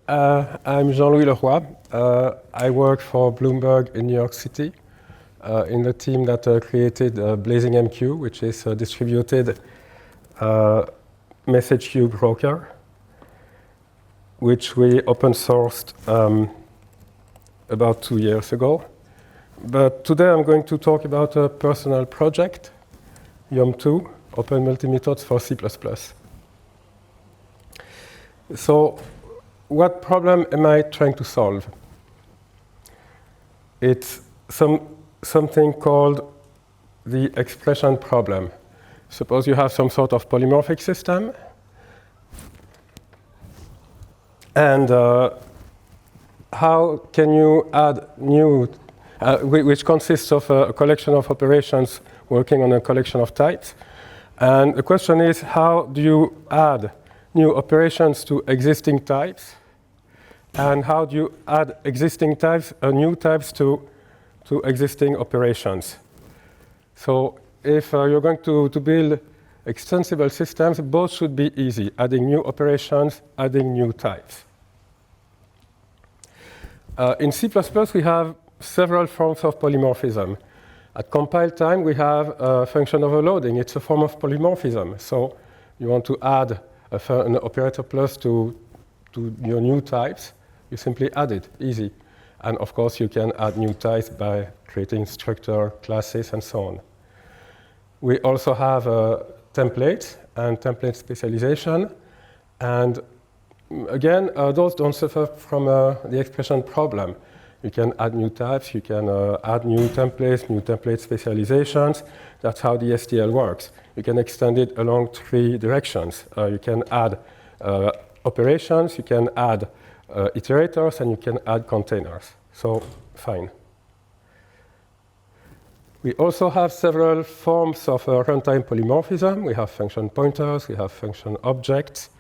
I'm Jean-Louis Leroy. I work for Bloomberg in New York City in the team that created Blazing MQ, which is a distributed message queue broker, which we open sourced about 2 years ago. But today I'm going to talk about a personal project, YOMM2, Open Multimethods for C++. So, what problem am I trying to solve? It's something called the expression problem. Suppose you have some sort of polymorphic system, and how can you add new, which consists of a collection of operations working on a collection of types. And the question is, how do you add new operations to existing types? And how do you add existing types, new types to existing operations? So if you're going to build extensible systems, both should be easy, adding new operations, adding new types. In C++, we have several forms of polymorphism. At compile time, we have function overloading. It's a form of polymorphism. So you want to add an operator plus to your new types. You simply add it, easy. And of course, you can add new types by creating structure, classes, and so on. We also have templates and template specialization. And again, those don't suffer from the expression problem. You can add new types, you can add new template specializations. That's how the STL works. You can extend it along 3 directions. You can add operations, you can add iterators, and you can add containers. So, fine. We also have several forms of runtime polymorphism. We have function pointers, we have function objects.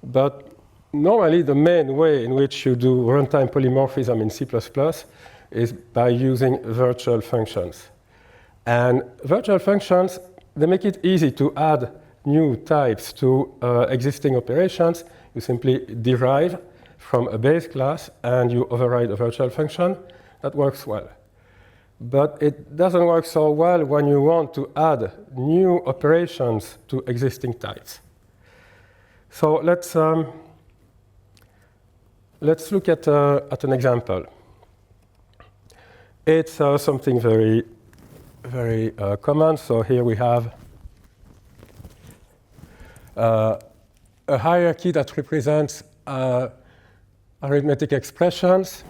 But normally, the main way in which you do runtime polymorphism in C++ is by using virtual functions. And virtual functions, they make it easy to add new types to existing operations. You simply derive from a base class, and you override a virtual function. That works well. But it doesn't work so well when you want to add new operations to existing types. So let's look at an example. It's something very, very common. So here we have a hierarchy that represents arithmetic expressions.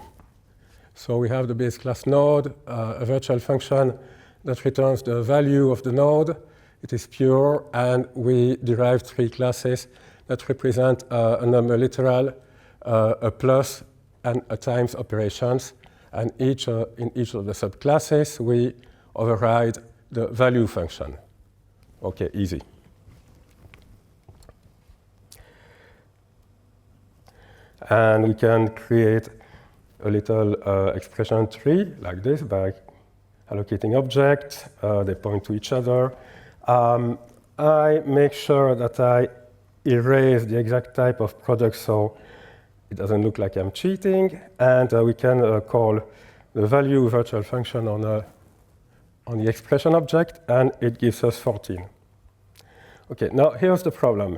So we have the base class node, a virtual function that returns the value of the node. It is pure, and we derive 3 classes that represent a number literal, a plus, and a times operations. And in each of the subclasses, we override the value function. OK, easy. And we can create a little expression tree like this by allocating objects. They point to each other. I make sure that I erase the exact type of product so it doesn't look like I'm cheating. And we can call the value virtual function on the expression object, and it gives us 14. OK, now here's the problem.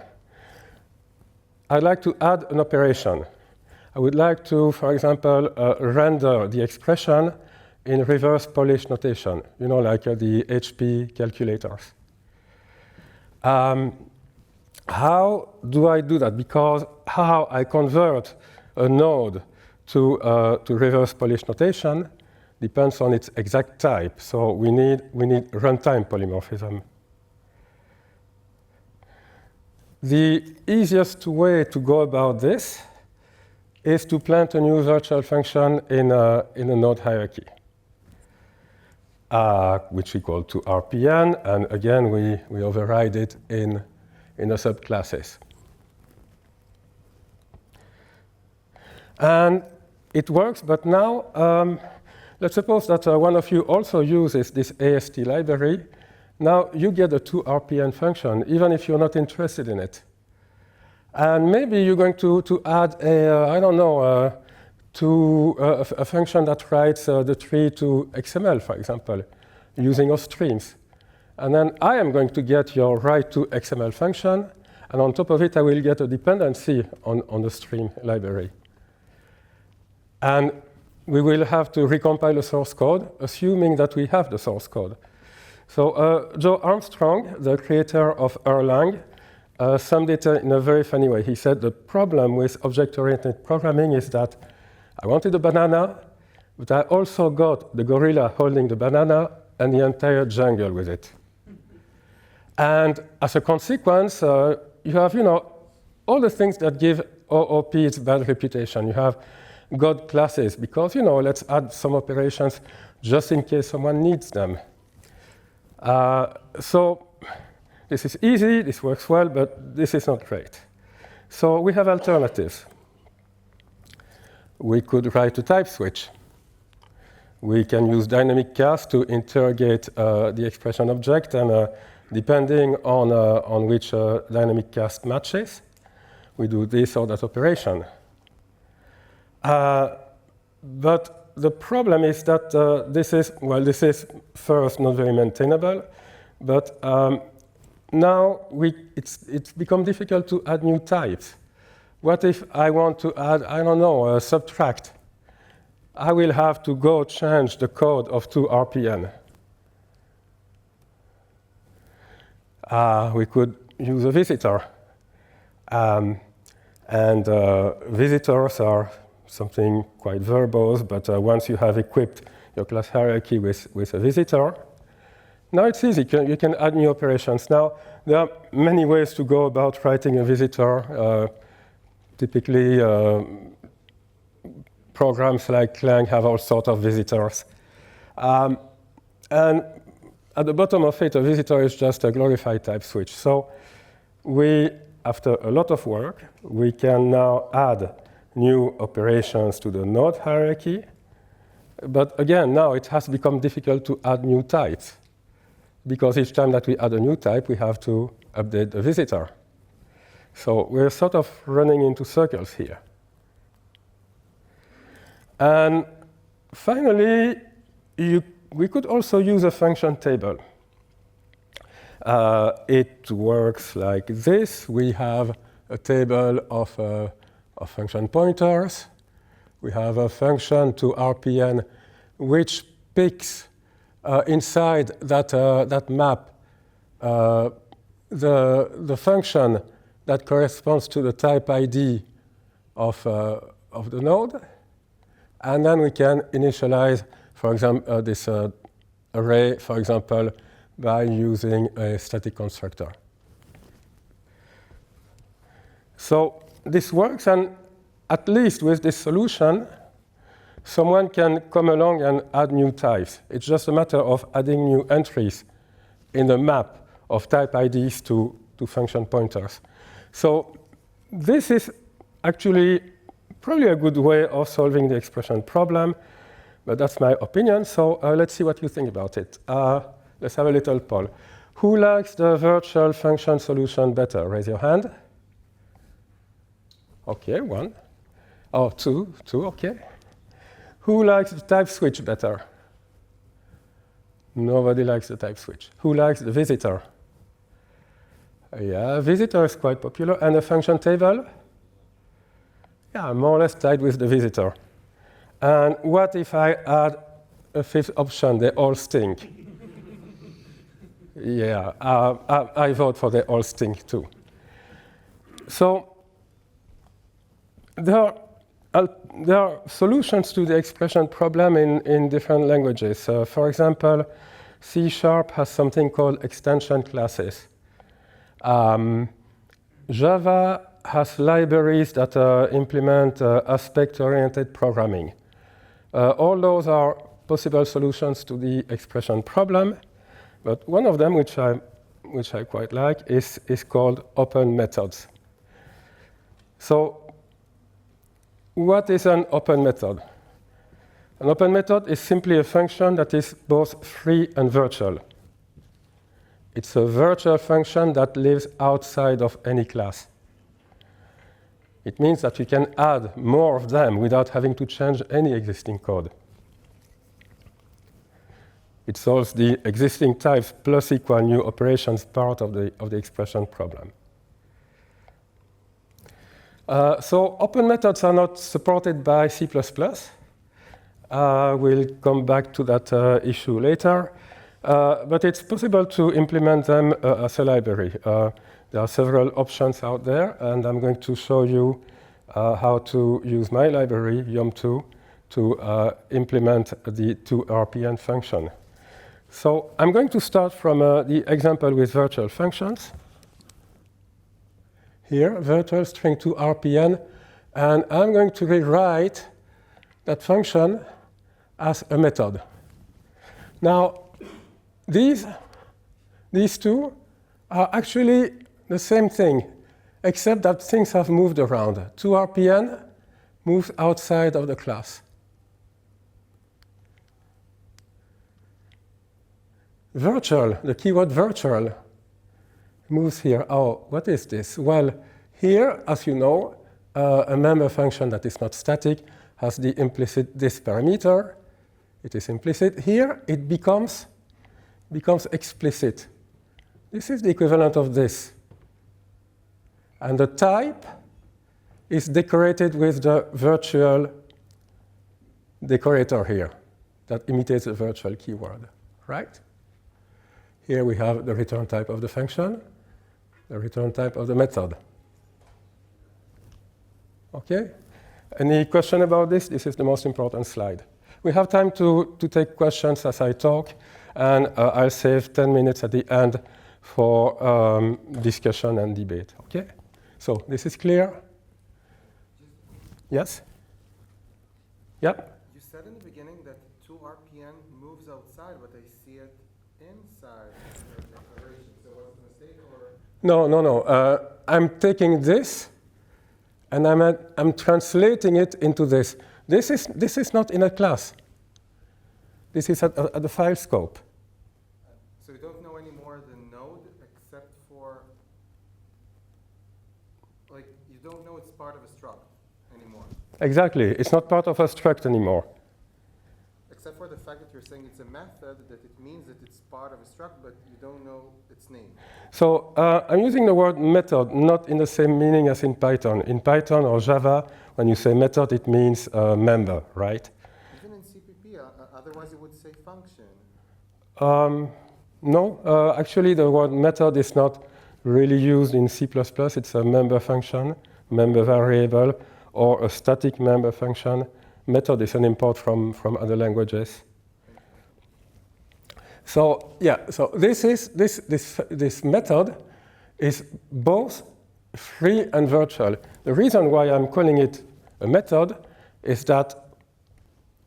I'd like to add an operation. I would like to, for example, render the expression in reverse Polish notation, you know, like the HP calculators. How do I do that? Because how I convert a node to reverse Polish notation depends on its exact type. So we need runtime polymorphism. The easiest way to go about this is to plant a new virtual function in a node hierarchy, which we call to RPN. And again, we override it in the subclasses. And it works, but now let's suppose that one of you also uses this AST library. Now you get a 2RPN function, even if you're not interested in it. And maybe you're going to add I don't know, a function that writes the tree to XML, for example, using our streams. And then I am going to get your write to XML function, and on top of it, I will get a dependency on the stream library. And we will have to recompile the source code, assuming that we have the source code. So Joe Armstrong, the creator of Erlang, summed it in a very funny way. He said the problem with object-oriented programming is that I wanted a banana, but I also got the gorilla holding the banana and the entire jungle with it. And as a consequence, you have, all the things that give OOP its bad reputation. You have God classes because, let's add some operations just in case someone needs them. So this is easy, this works well, but this is not great. So we have alternatives. We could write a type switch. We can use dynamic cast to interrogate the expression object, and depending on which dynamic cast matches, we do this or that operation. But the problem is that this is first not very maintainable, but now it's become difficult to add new types. What if I want to add, I don't know, a subtract? I will have to go change the code of 2RPN. We could use a visitor. And visitors are something quite verbose, but once you have equipped your class hierarchy with a visitor, now it's easy. You can add new operations. Now, there are many ways to go about writing a visitor. Typically, programs like Clang have all sorts of visitors. And at the bottom of it, a visitor is just a glorified type switch. So after a lot of work, we can now add new operations to the node hierarchy. But again, now it has become difficult to add new types, because each time that we add a new type, we have to update the visitor. So we're sort of running into circles here. And finally, we could also use a function table. It works like this. We have a table of function pointers. We have a function to RPN which picks inside that map the function that corresponds to the type ID of the node. And then we can initialize, for example, this array, for example, by using a static constructor. So this works, and at least with this solution, someone can come along and add new types. It's just a matter of adding new entries in the map of type IDs to function pointers. So this is actually probably a good way of solving the expression problem, but that's my opinion. So let's see what you think about it. Let's have a little poll. Who likes the virtual function solution better? Raise your hand. OK, one. Oh, two, OK. Who likes the type switch better? Nobody likes the type switch. Who likes the visitor? Yeah, visitor is quite popular. And the function table? Yeah, more or less tied with the visitor. And what if I add a fifth option? They all stink. Yeah, I vote for they all stink too. So there are solutions to the expression problem in different languages. For example, C# has something called extension classes. Java has libraries that implement aspect-oriented programming. All those are possible solutions to the expression problem, but one of them, which I quite like, is called open methods. So what is an open method? An open method is simply a function that is both free and virtual. It's a virtual function that lives outside of any class. It means that we can add more of them without having to change any existing code. It solves the existing types plus equal new operations part of the expression problem. So open methods are not supported by C++. We'll come back to that issue later. But it's possible to implement them as a library. There are several options out there, and I'm going to show you how to use my library, YOMM2, to implement the toRPN function. So I'm going to start from the example with virtual functions. Here, virtual string toRPN, and I'm going to rewrite that function as a method. Now, these two are actually the same thing, except that things have moved around. toRPN moves outside of the class. Virtual, the keyword virtual, moves here. Oh, what is this? Well, here, as you know, a member function that is not static has the implicit this parameter. It is implicit. Here, it becomes explicit. This is the equivalent of this. And the type is decorated with the virtual decorator here that imitates the virtual keyword, right? Here we have the return type of the function, the return type of the method. OK? Any question about this? This is the most important slide. We have time to take questions as I talk, and I'll save 10 minutes at the end for discussion and debate. OK? So this is clear? Yes? Yep? You said in the beginning that toRPN moves outside, but I see it inside the declaration. So what's the mistake? Or? No. I'm taking this, and I'm translating it into this. This is not in a class. This is at the file scope. So you don't know any more than node, except for, like, you don't know it's part of a struct anymore. Exactly. It's not part of a struct anymore. Except for the fact that you're saying it's a method, that it means that it's part of a struct, but you don't know its name. So I'm using the word method, not in the same meaning as in Python. In Python or Java, when you say method, it means member, right? Even in CPP, otherwise it would say function. No, actually the word method is not really used in C++. It's a member function, member variable, or a static member function. Method is an import from other languages. So yeah, so this method is both free and virtual. The reason why I'm calling it a method is that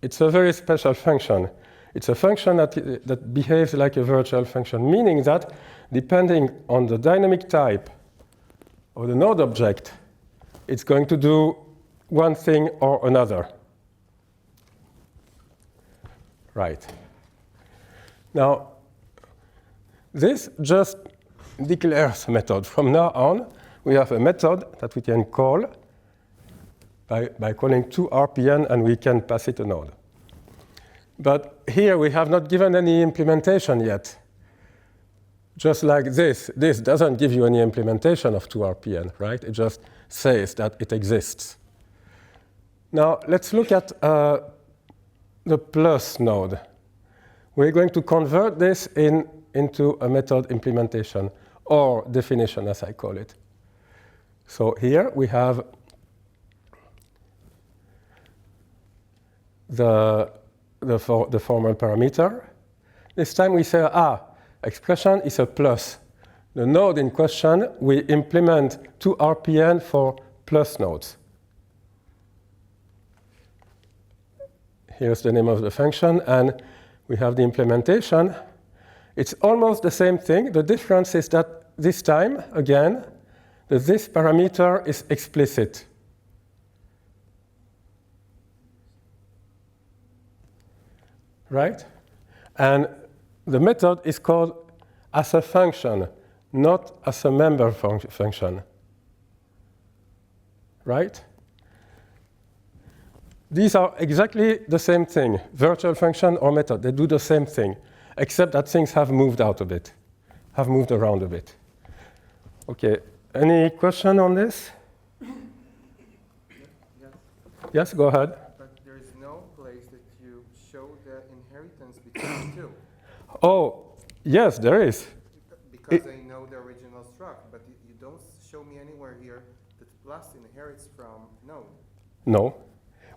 it's a very special function. It's a function that behaves like a virtual function, meaning that depending on the dynamic type of the node object, it's going to do one thing or another. Right. Now, this just declares a method. From now on, we have a method that we can call by calling toRPN, and we can pass it a node. But here, we have not given any implementation yet. Just like this doesn't give you any implementation of toRPN, right? It just says that it exists. Now, let's look at the plus node. We're going to convert this into a method implementation, or definition, as I call it. So here we have the formal parameter. This time we say, expression is a plus. The node in question, we implement toRPN for plus nodes. Here's the name of the function, and we have the implementation. It's almost the same thing. The difference is that this time, again, this parameter is explicit. Right? And the method is called as a function, not as a member function. right? These are exactly the same thing, virtual function or method. They do the same thing, except that things have moved out a bit, have moved around a bit. Okay, any question on this? Yes. Yes, go ahead. But there is no place that you show the inheritance between two. Oh, yes, there is. Because I know the original struct, but you don't show me anywhere here that plus inherits from node. No.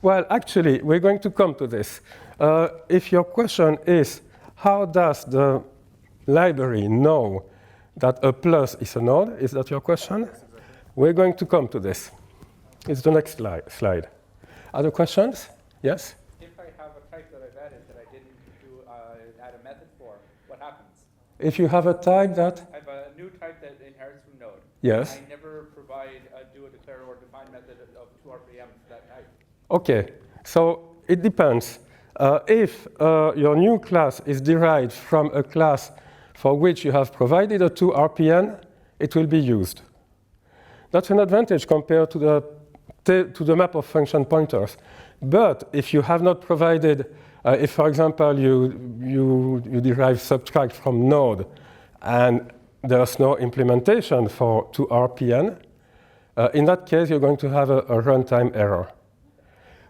Well, actually, we're going to come to this. If your question is, how does the library know that a plus is a node? Is that your question? Yes, exactly. We're going to come to this. It's the next slide. Other questions? Yes? If I have a type that I've added that I didn't add a method for, what happens? If you have a type that, I have a new type that inherits from node. yes. I never provide a do, a declare, or define method of 2RPM for that type. Okay, so it depends. If your new class is derived from a class for which you have provided a 2RPN, it will be used. That's an advantage compared to the map of function pointers. But if you have not provided, if for example you derive subtract from node and there's no implementation for 2RPN, in that case you're going to have a runtime error.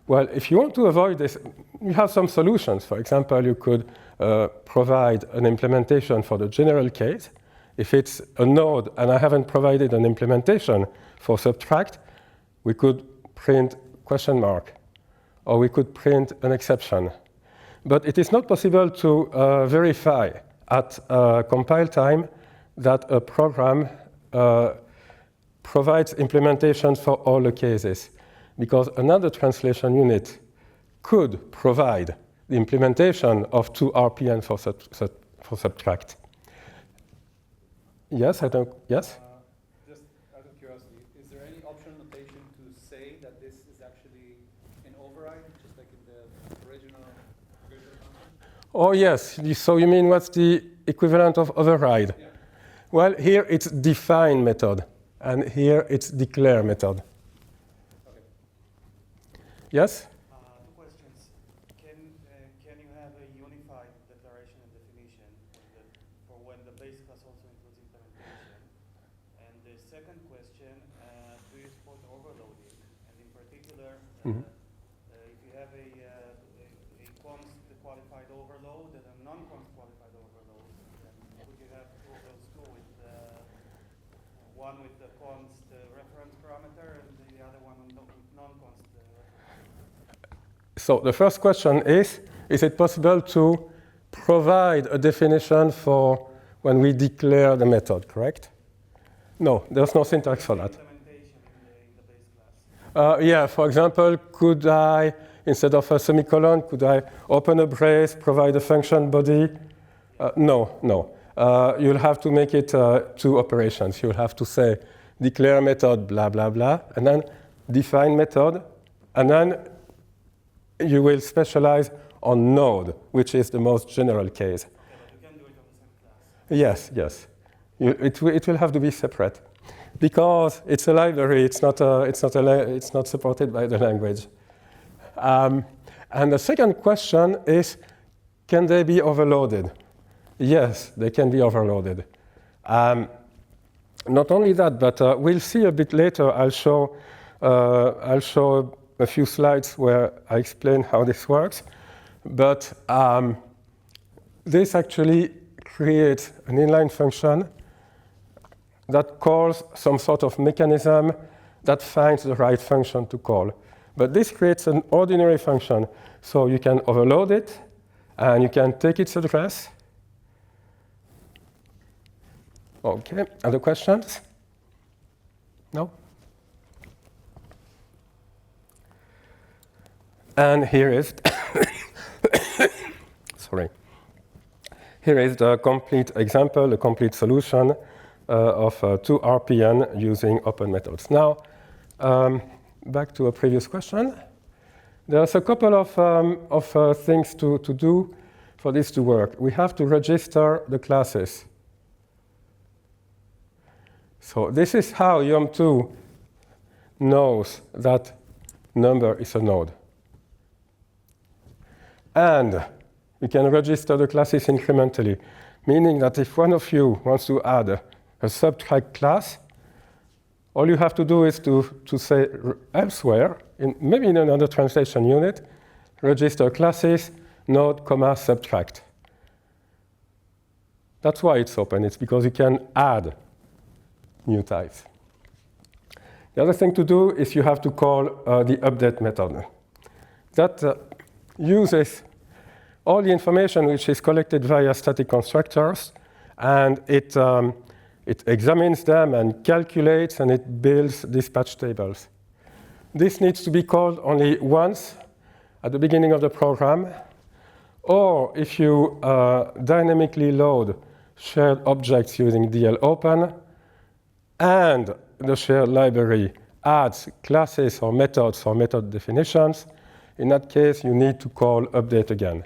Well, if you want to avoid this, you have some solutions. For example, you could provide an implementation for the general case. If it's a node and I haven't provided an implementation for subtract, we could print question mark, or we could print an exception. But it is not possible to verify at compile time that a program provides implementation for all the cases, because another translation unit could provide the implementation of 2RPN for subtract. Yes, yes? Just out of curiosity, is there any optional notation to say that this is actually an override, just like in the original function? Oh, yes. So you mean what's the equivalent of override? Yeah. Well, here it's define method, and here it's declare method. Okay. Yes? Two questions. Can you have a unified declaration and definition for when the base class also includes implementation? And the second question, do you support overloading? And in particular, if you have a const qualified overload and a non-const qualified overload, then would you have two of those two with one with the const reference parameter and the other one with non-const So the first question is it possible to provide a definition for when we declare the method, correct? No, there's no syntax for that. implementation in the base class? Yeah, for example, could I, instead of a semicolon, could I open a brace, provide a function body? No. You'll have to make it two operations. You'll have to say declare method, blah, blah, blah, and then define method, and then you will specialize on node, which is the most general case. Okay, but you can do it on the same class. Yes. It will have to be separate, because it's a library. It's not supported by the language. And the second question is, can they be overloaded? Yes, they can be overloaded. Not only that, but we'll see a bit later. I'll show a few slides where I explain how this works. But this actually creates an inline function that calls some sort of mechanism that finds the right function to call. But this creates an ordinary function. So you can overload it, and you can take its address. OK, other questions? No? And here is, sorry. Here is the complete example, the complete solution of 2RPN using open methods. Now, back to a previous question. There's a couple of things to do for this to work. We have to register the classes. So this is how YOMM2 knows that number is a node. And we can register the classes incrementally, meaning that if one of you wants to add a subtract class, all you have to do is to say elsewhere, maybe in another translation unit, register classes, node, comma, subtract. That's why it's open. It's because you can add new types. The other thing to do is you have to call the update method. That uses all the information which is collected via static constructors, and it examines them and calculates, and it builds dispatch tables. This needs to be called only once at the beginning of the program, or if you dynamically load shared objects using DL-open, and the shared library adds classes or method definitions, in that case, you need to call update again.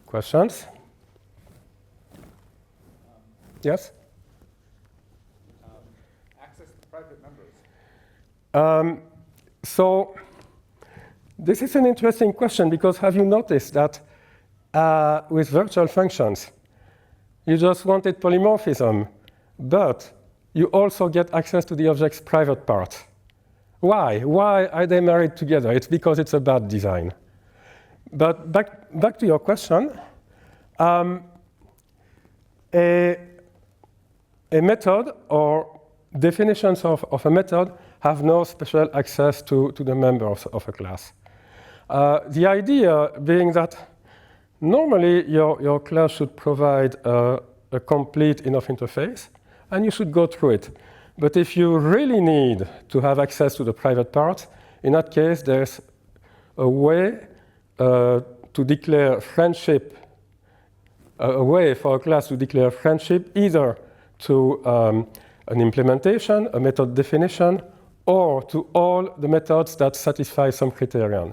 Questions? Yes? Access to private members. So this is an interesting question, because have you noticed that with virtual functions, you just wanted polymorphism, but you also get access to the object's private parts. Why? Why are they married together? It's because it's a bad design. But back to your question, a method or definitions of a method have no special access to the members of a class. The idea being that normally your class should provide a complete enough interface, and you should go through it. But if you really need to have access to the private parts, in that case, there's a way to declare friendship, a way for a class to declare friendship either to an implementation, a method definition, or to all the methods that satisfy some criterion.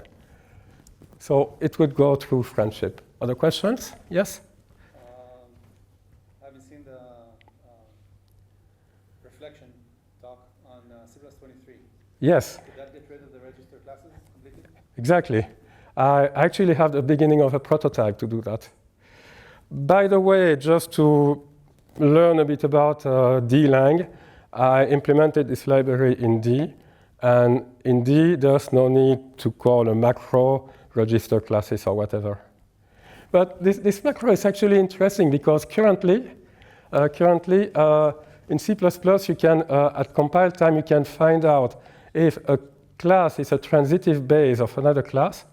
So it would go through friendship. Other questions? Yes? Have you seen the reflection talk on C+23? Yes. Did that get rid of the register classes completely? Exactly. I actually have the beginning of a prototype to do that. By the way, just to learn a bit about dlang, I implemented this library in D, and in D, there's no need to call a macro, register classes, or whatever. But this macro is actually interesting, because currently in C++, you can, at compile time, you can find out if a class is a transitive base of another class,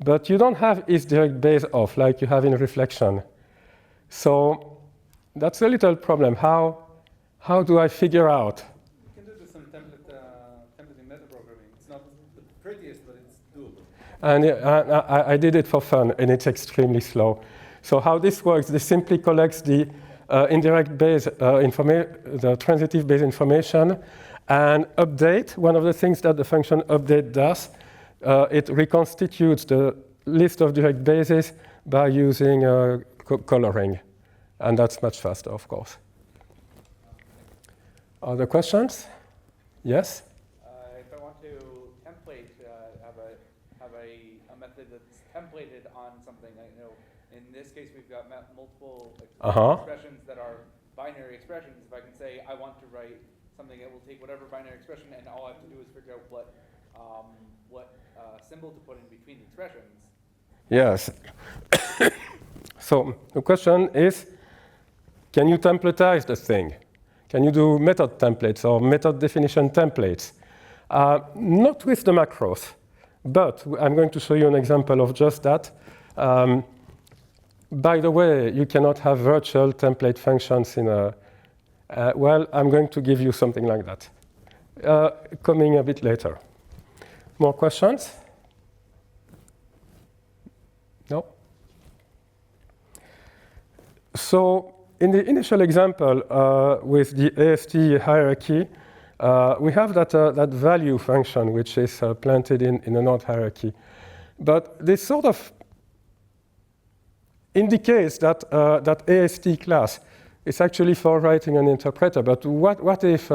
but you don't have its direct base of, like you have in reflection. So that's a little problem. How do I figure out? You can do this in templating metaprogramming. It's not the prettiest, but it's doable. And I did it for fun, and it's extremely slow. So how this works, this simply collects the indirect base the transitive base information, and update. One of the things that the function update does, it reconstitutes the list of direct bases by using coloring. And that's much faster, of course. Other questions? Yes? If I want to template, have a method that's templated on something, I know in this case we've got multiple expressions that are binary expressions. If I can say I want to write something that will take whatever binary expression, and all I have to do is figure out what symbol to put in between the expressions. Yes. So the question is, can you templatize the thing? Can you do method templates or method definition templates? Not with the macros, but I'm going to show you an example of just that. By the way, you cannot have virtual template functions in a, well, I'm going to give you something like that, coming a bit later. More questions? No? So in the initial example with the AST hierarchy, we have that value function which is planted in a node hierarchy. But this sort of indicates that that AST class it's actually for writing an interpreter. But what if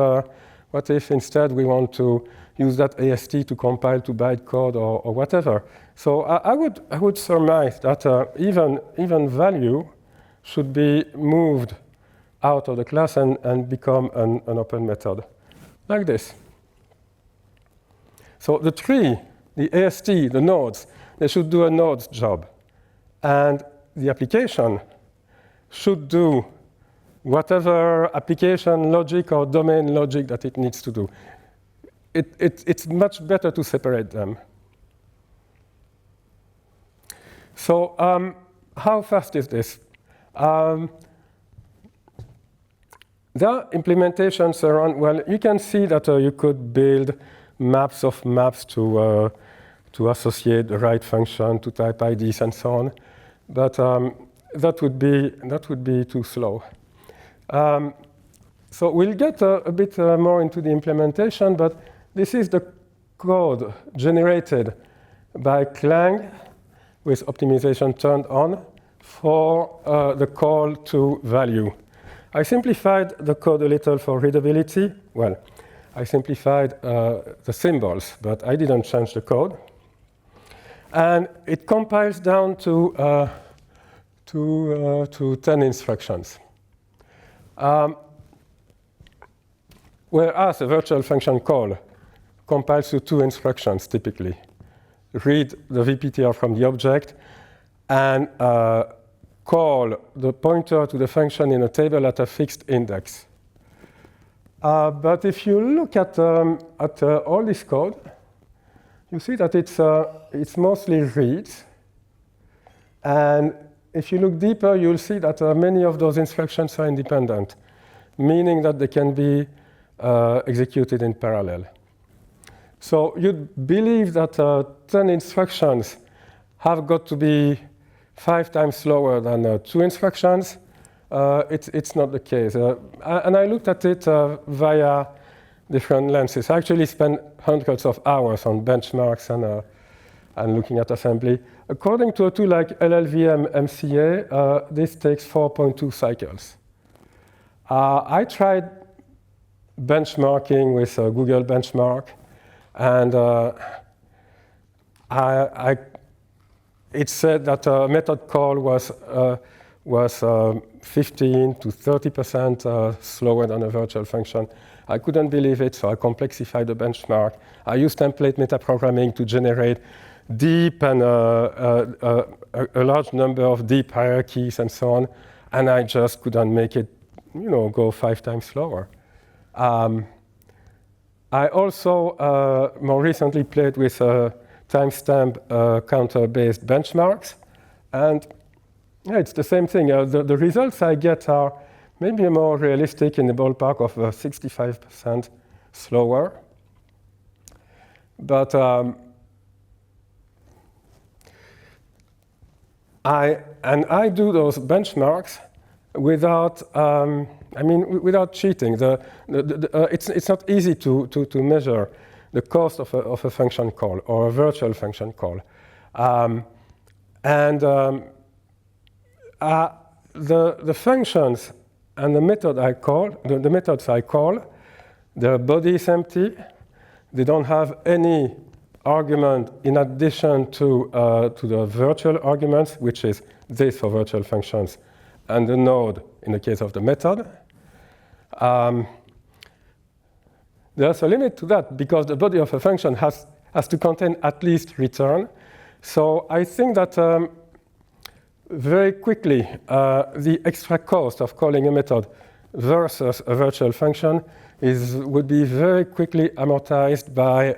instead we want to use that AST to compile to bytecode or whatever? So I would surmise that even value should be moved out of the class and become an open method, like this. So the tree, the AST, the nodes, they should do a nodes job. And the application should do whatever application logic or domain logic that it needs to do. It's much better to separate them. So how fast is this? There are implementations around, well, you can see that you could build maps of maps to associate the right function to type IDs and so on. But that would be too slow. So we'll get a bit more into the implementation, but this is the code generated by Clang with optimization turned on for the call to value. I simplified the code a little for readability. Well, I simplified the symbols, but I didn't change the code. And it compiles down to 10 instructions. Whereas a virtual function call compiles to 2 instructions typically. Read the VPTR from the object and call the pointer to the function in a table at a fixed index. But if you look at all this code, you see that it's mostly reads. And if you look deeper, you'll see that many of those instructions are independent, meaning that they can be executed in parallel. So you'd believe that 10 instructions have got to be 5 times slower than 2 instructions. It's not the case. And I looked at it via different lenses. I actually spent hundreds of hours on benchmarks and looking at assembly. According to a tool like LLVM MCA, this takes 4.2 cycles. I tried benchmarking with Google Benchmark, and it said that a method call was 15 to 30% slower than a virtual function. I couldn't believe it, so I complexified the benchmark. I used template metaprogramming to generate deep and a large number of deep hierarchies and so on, and I just couldn't make it, go 5 times slower. I also more recently played with timestamp counter-based benchmarks, and yeah, it's the same thing. The results I get are maybe more realistic, in the ballpark of 65% slower. But I do those benchmarks without, without cheating. It's not easy to measure the cost of a function call or a virtual function call. The functions and the method I call, the methods I call, their body is empty. They don't have any argument in addition to the virtual arguments, which is this for virtual functions, and the node in the case of the method. There's a limit to that because the body of a function has to contain at least return. So I think that very quickly, the extra cost of calling a method versus a virtual function would be very quickly amortized by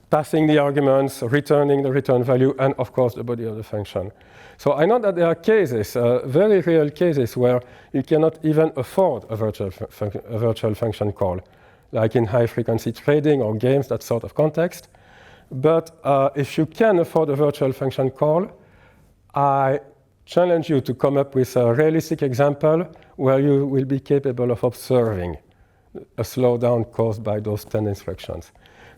passing the arguments, returning the return value, and of course the body of the function. So I know that there are cases, very real cases, where you cannot even afford a virtual function call, like in high-frequency trading or games, that sort of context. But if you can afford a virtual function call, I challenge you to come up with a realistic example where you will be capable of observing a slowdown caused by those 10 instructions.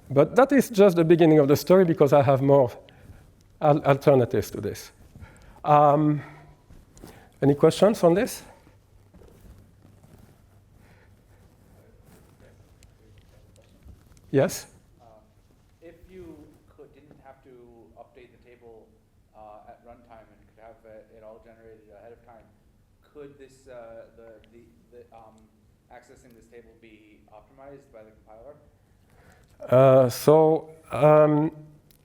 But that is just the beginning of the story, because I have more alternatives to this. Any questions on this? Yes? If you didn't have to update the table at runtime and could have it all generated ahead of time, could this accessing this table be optimized by the compiler?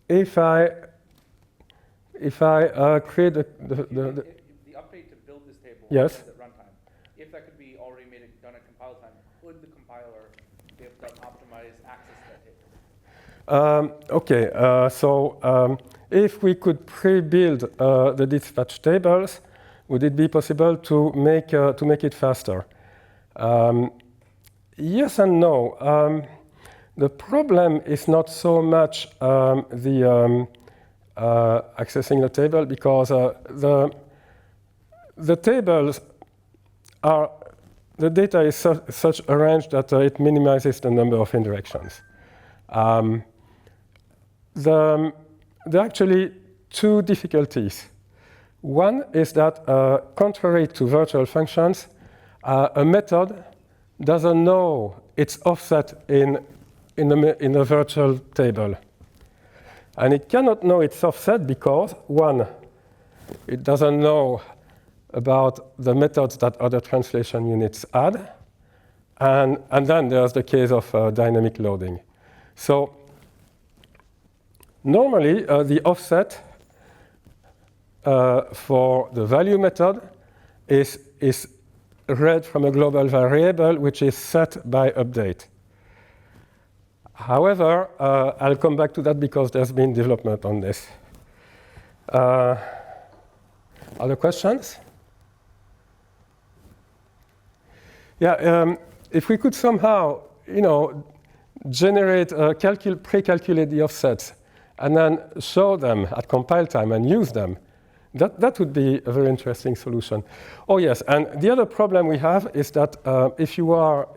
If I create the update to build this table yes. at runtime, if that could be already done at compile time, could the compiler be able to optimize access to that table? If we could pre-build the dispatch tables, would it be possible to make it faster? Yes and no. The problem is not so much accessing the table, because the tables are, the data is such arranged that it minimizes the number of indirections. There are actually two difficulties. One is that, contrary to virtual functions, a method doesn't know its offset in the virtual table. And it cannot know its offset because, one, it doesn't know about the methods that other translation units add. And then there's the case of dynamic loading. So normally, the offset for the value method is read from a global variable, which is set by update. However, I'll come back to that because there's been development on this. Other questions? Yeah, if we could somehow, generate, pre-calculate the offsets and then show them at compile time and use them, that would be a very interesting solution. Oh yes, and the other problem we have is that if you are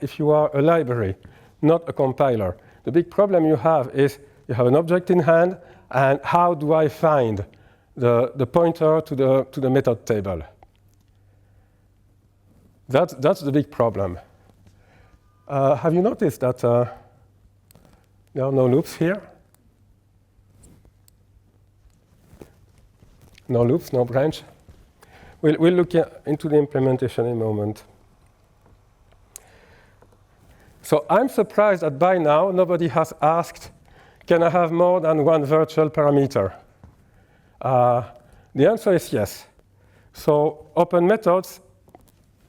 a library, not a compiler, the big problem you have is you have an object in hand, and how do I find the pointer to the method table? That's the big problem. Have you noticed that there are no loops here? No loops, no branch. We'll look into the implementation in a moment. So I'm surprised that by now nobody has asked, can I have more than one virtual parameter? The answer is yes. So open methods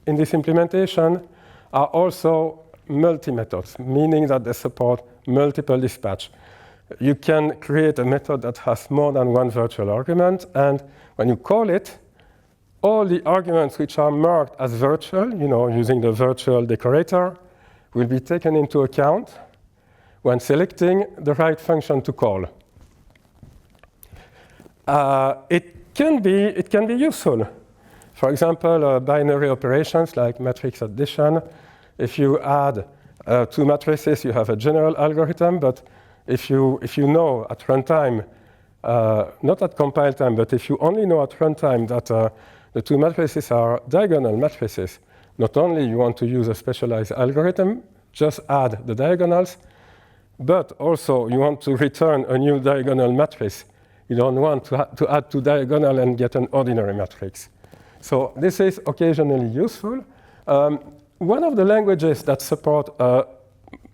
in this implementation are also multi-methods, meaning that they support multiple dispatch. You can create a method that has more than one virtual argument, and when you call it, all the arguments which are marked as virtual, using the virtual decorator, will be taken into account when selecting the right function to call. It can be useful. For example, binary operations like matrix addition. If you add two matrices, you have a general algorithm, but if you know at runtime, not at compile time, but if you only know at runtime that the two matrices are diagonal matrices, not only you want to use a specialized algorithm, just add the diagonals, but also you want to return a new diagonal matrix. You don't want to add two diagonal and get an ordinary matrix. So this is occasionally useful. One of the languages that support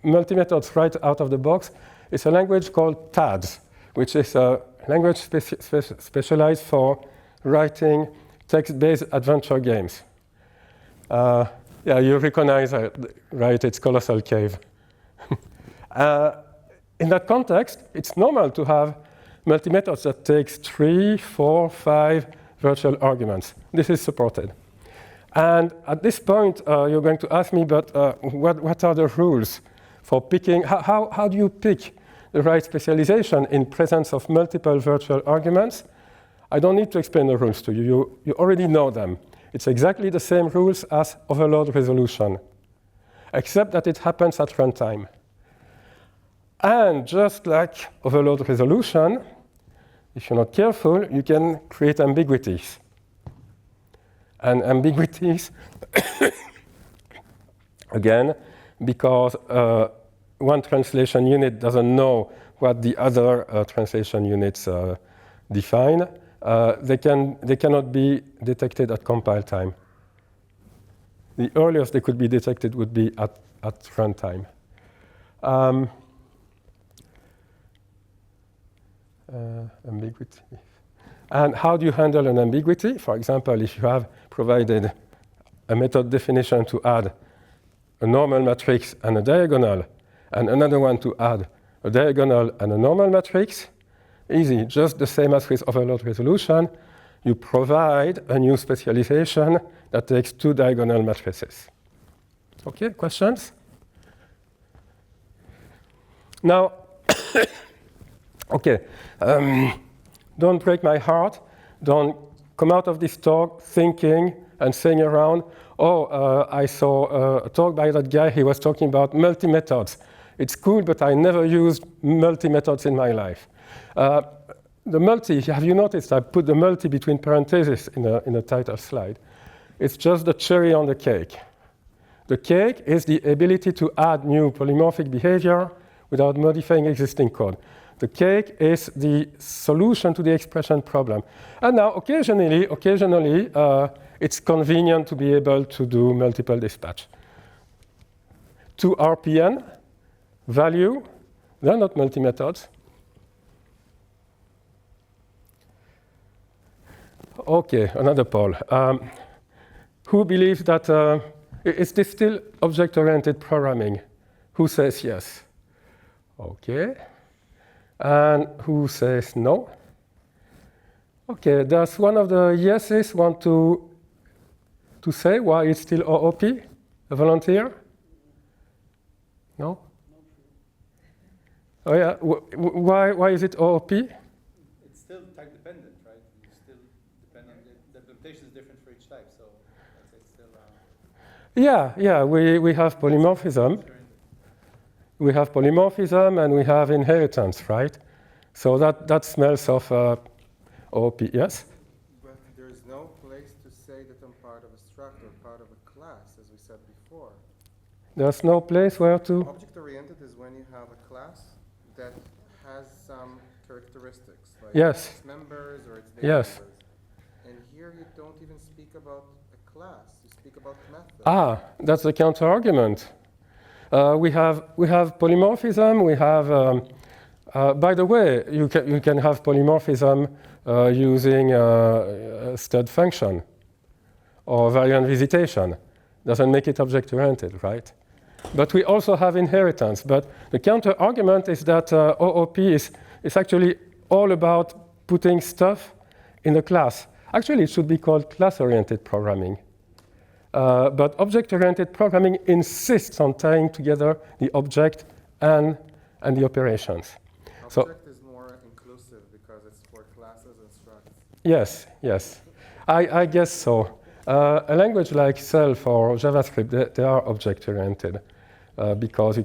multi-methods right out of the box is a language called TADS, which is a language specialized for writing text-based adventure games. Yeah, you recognize it, right? It's Colossal Cave. In that context, it's normal to have multi-methods that takes 3, 4, 5 virtual arguments. This is supported. And at this point, you're going to ask me, but what are the rules for picking? How do you pick the right specialization in presence of multiple virtual arguments? I don't need to explain the rules to you. You already know them. It's exactly the same rules as overload resolution, except that it happens at runtime. And just like overload resolution, if you're not careful, you can create ambiguities. And ambiguities, again, because one translation unit doesn't know what the other translation units define, they cannot be detected at compile time. The earliest they could be detected would be at runtime. Ambiguity. And how do you handle an ambiguity? For example, if you have provided a method definition to add a normal matrix and a diagonal, and another one to add a diagonal and a normal matrix, easy, just the same as with overload resolution. You provide a new specialization that takes two diagonal matrices. Okay, questions? Now, okay, don't break my heart. Don't come out of this talk thinking and saying around, oh, I saw a talk by that guy, he was talking about multi-methods. It's cool, but I never used multi-methods in my life. The multi, have you noticed I put the multi between parentheses in the title slide? It's just the cherry on the cake. The cake is the ability to add new polymorphic behavior without modifying existing code. The cake is the solution to the expression problem. And now, occasionally, it's convenient to be able to do multiple dispatch. 2 RPN value, they're not multi-methods. Okay, another poll. Who believes that, is this still object-oriented programming? Who says yes? Okay. And who says no? Okay, does one of the yeses want to say why it's still OOP? A volunteer? No? Oh yeah, why is it OOP? It's still type dependent, right? You still depend on the implementation is different for each type, so it's still. Yeah, we have polymorphism. We have polymorphism and we have inheritance, right? So that smells of OOP, yes? But there's no place to say that I'm part of a struct or part of a class, as we said before. There's no place where to? Object-oriented is when you have a class that has some characteristics, like Yes. its members or its data Yes. members. And here you don't even speak about a class, you speak about methods. Ah, that's the counter-argument. We have polymorphism. We have, by the way, you can have polymorphism using a stud function or variant visitation. Doesn't make it object-oriented, right? But we also have inheritance. But the counter-argument is that OOP is actually all about putting stuff in a class. Actually, it should be called class-oriented programming. But object-oriented programming insists on tying together the object and the operations. Object is more inclusive because it's for classes and structs. Yes. I guess so. A language like Self or JavaScript, they are object-oriented because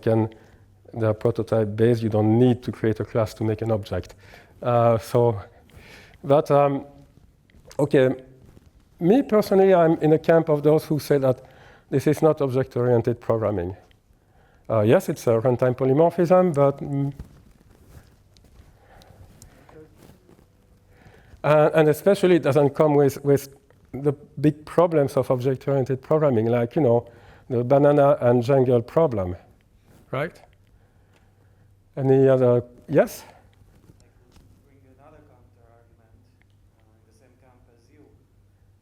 they're prototype-based. You don't need to create a class to make an object. Okay. Me personally, I'm in the camp of those who say that this is not object-oriented programming. Yes, it's a runtime polymorphism, but and especially it doesn't come with the big problems of object-oriented programming, like the banana and jungle problem, right? Any other? Yes. Bring another counter argument in the same camp as you.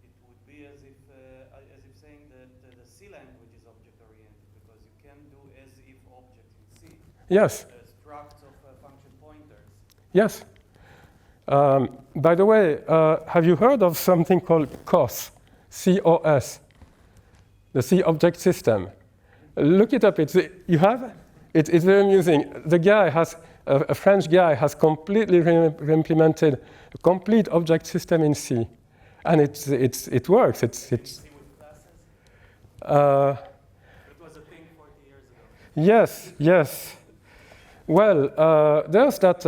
It would be as if saying that the C language is object-oriented because you can do as-if object in C. Yes. Structs of function pointers. Yes. By the way, have you heard of something called COS? C-O-S. The C object system. Look it up. It's very amusing. The guy a French guy has completely re-implemented a complete object system in C, and it works. C with classes? It was a thing 40 years ago. Yes. Well, there's that.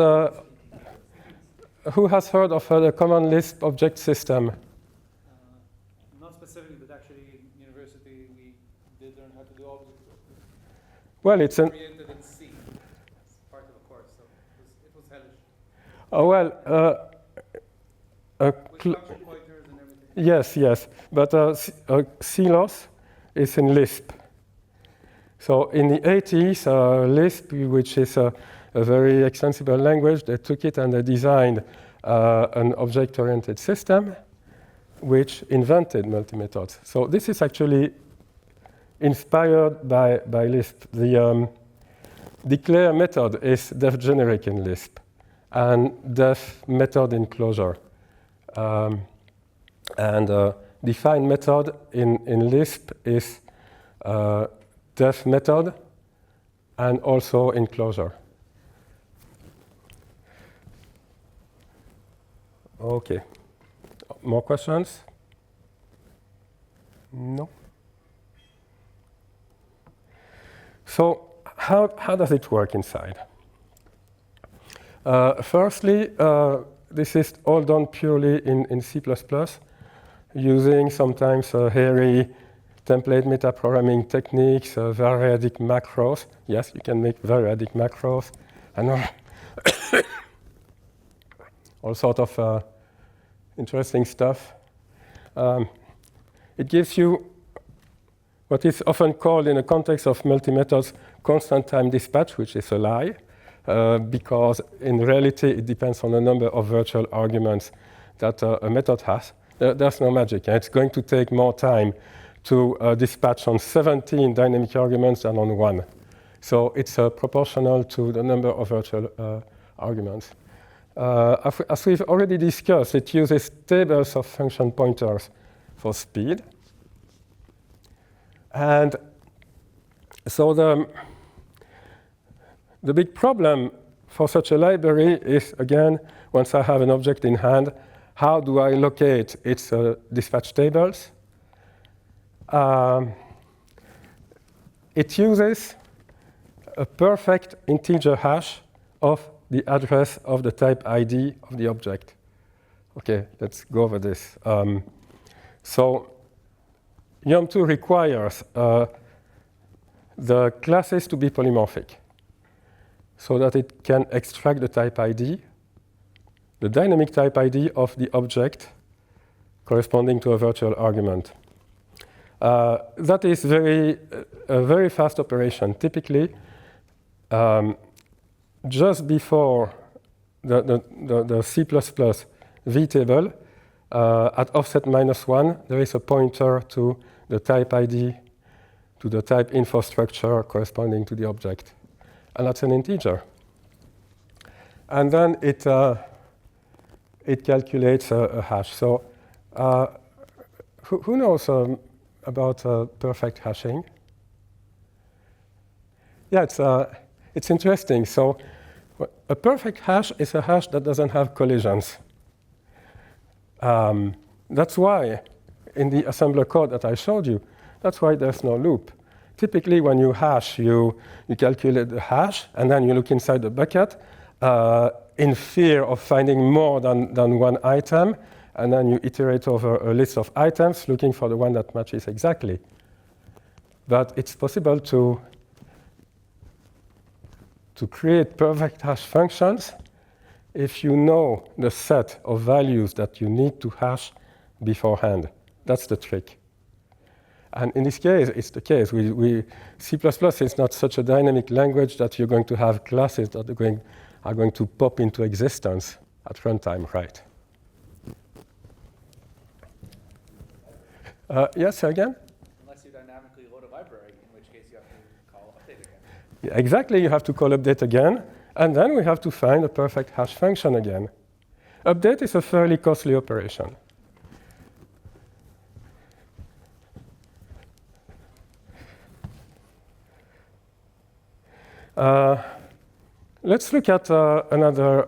Who has heard of the common Lisp object system? Not specifically. university, we did learn how to do object stores. Well, it's an Created in C. It's part of a course, so it was hellish. oh well. With function pointers and everything. Yes, yes, but CLOS is in Lisp. So in the 80s, Lisp, which is a very extensible language, they took it and they designed an object-oriented system which invented multi-methods. So this is actually inspired by Lisp. The declare method is def generic in Lisp and def method in Clojure. Define method in Lisp is def method and also in Clojure. Okay. More questions? No? So how does it work inside? Firstly, this is all done purely in C++, using sometimes hairy template metaprogramming techniques, variadic macros. Yes, you can make variadic macros, and all sort of interesting stuff. It gives you what is often called, in the context of multi-methods, constant time dispatch, which is a lie, because in reality it depends on the number of virtual arguments that a method has. There's no magic. It's going to take more time to dispatch on 17 dynamic arguments than on 1. So it's proportional to the number of virtual arguments. As we've already discussed, it uses tables of function pointers for speed. And so the big problem for such a library is, again, once I have an object in hand, how do I locate its dispatch tables? It uses a perfect integer hash of the address of the type ID of the object. Okay, let's go over this. So YOMM2 requires the classes to be polymorphic so that it can extract the type ID, the dynamic type ID of the object corresponding to a virtual argument. That is a very fast operation. Typically, just before the C++ vtable, at offset -1, there is a pointer to the type ID, to the type info structure corresponding to the object. And that's an integer. And then it calculates a hash. So who knows about perfect hashing? Yeah, it's interesting. So a perfect hash is a hash that doesn't have collisions. That's why in the assembler code that I showed you, that's why there's no loop. Typically, when you hash, you calculate the hash, and then you look inside the bucket in fear of finding more than one item, and then you iterate over a list of items looking for the one that matches exactly. But it's possible to create perfect hash functions if you know the set of values that you need to hash beforehand. That's the trick. And in this case, it's the case. C++ is not such a dynamic language that you're going to have classes that are going to pop into existence at runtime, right? Yes, again? Unless you dynamically load a library, in which case you have to call update again. Yeah, exactly, you have to call update again, and then we have to find a perfect hash function again. Update is a fairly costly operation. Let's look at another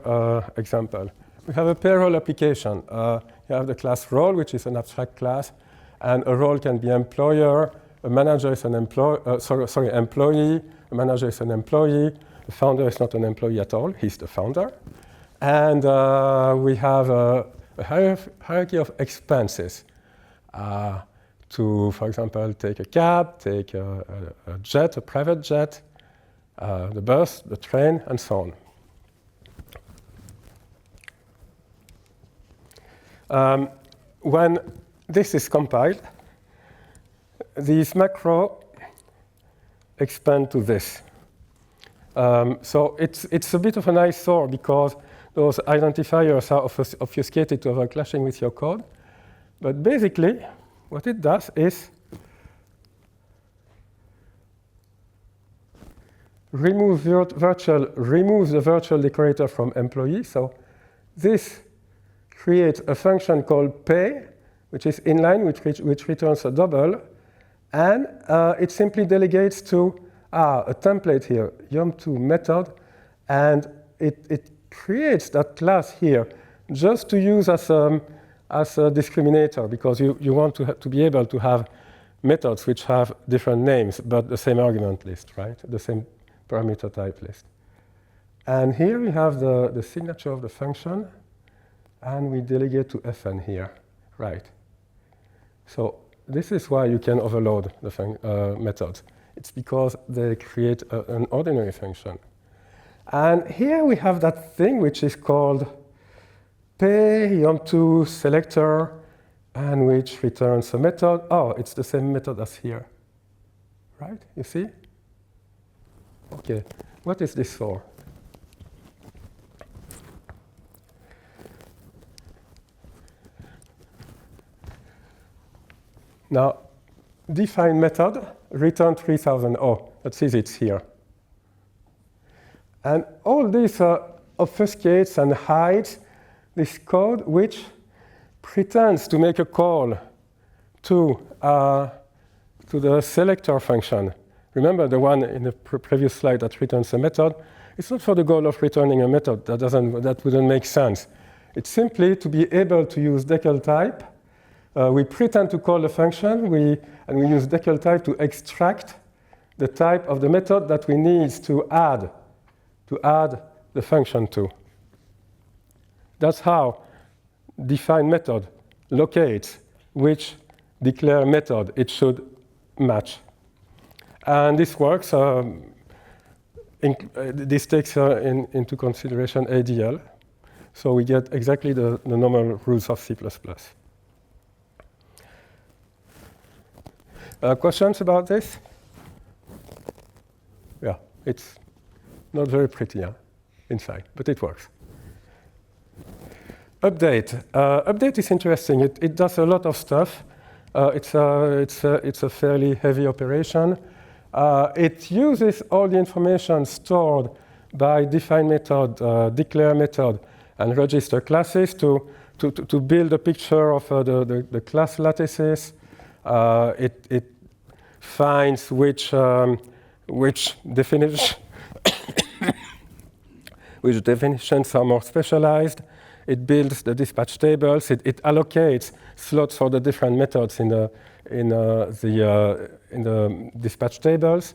example. We have a payroll application. You have the class role, which is an abstract class, and a role can be employer, a manager is an employee, a manager is an employee, the founder is not an employee at all, he's the founder. And we have a hierarchy of expenses. to, for example, take a cab, take a jet, a private jet, the bus, the train, and so on. When this is compiled, these macro expand to this. So it's a bit of an eyesore because those identifiers are obfuscated to avoid clashing with your code. But basically, what it does is removes the virtual decorator from employee. So this creates a function called pay, which is inline, which returns a double. And it simply delegates to a template here, YOMM2 method, and it creates that class here just to use as a discriminator, because you want to be able to have methods which have different names, but the same argument list, right? The same parameter type list. And here we have the signature of the function, and we delegate to fn here, right? So this is why you can overload the methods. It's because they create an ordinary function. And here we have that thing which is called pay YOMM2 selector, and which returns a method. Oh, it's the same method as here, right? You see? Okay, what is this for? Now, define method, return 3000. Oh, that's easy, it's here. And all this obfuscates and hides this code which pretends to make a call to the selector function. Remember the one in the previous slide that returns a method? It's not for the goal of returning a method. That wouldn't make sense. It's simply to be able to use decal type. We pretend to call the function, and we use decal type to extract the type of the method that we need to add the function to. That's how define method locates which declare method it should match. And this works. This takes into consideration ADL. So we get exactly the normal rules of C++. Questions about this? Yeah, it's not very pretty inside, but it works. Update. Update is interesting. It does a lot of stuff. It's a fairly heavy operation. It uses all the information stored by define method, declare method, and register classes to build a picture of the class lattices. It finds which definitions are more specialized. It builds the dispatch tables. It allocates slots for the different methods in the dispatch tables,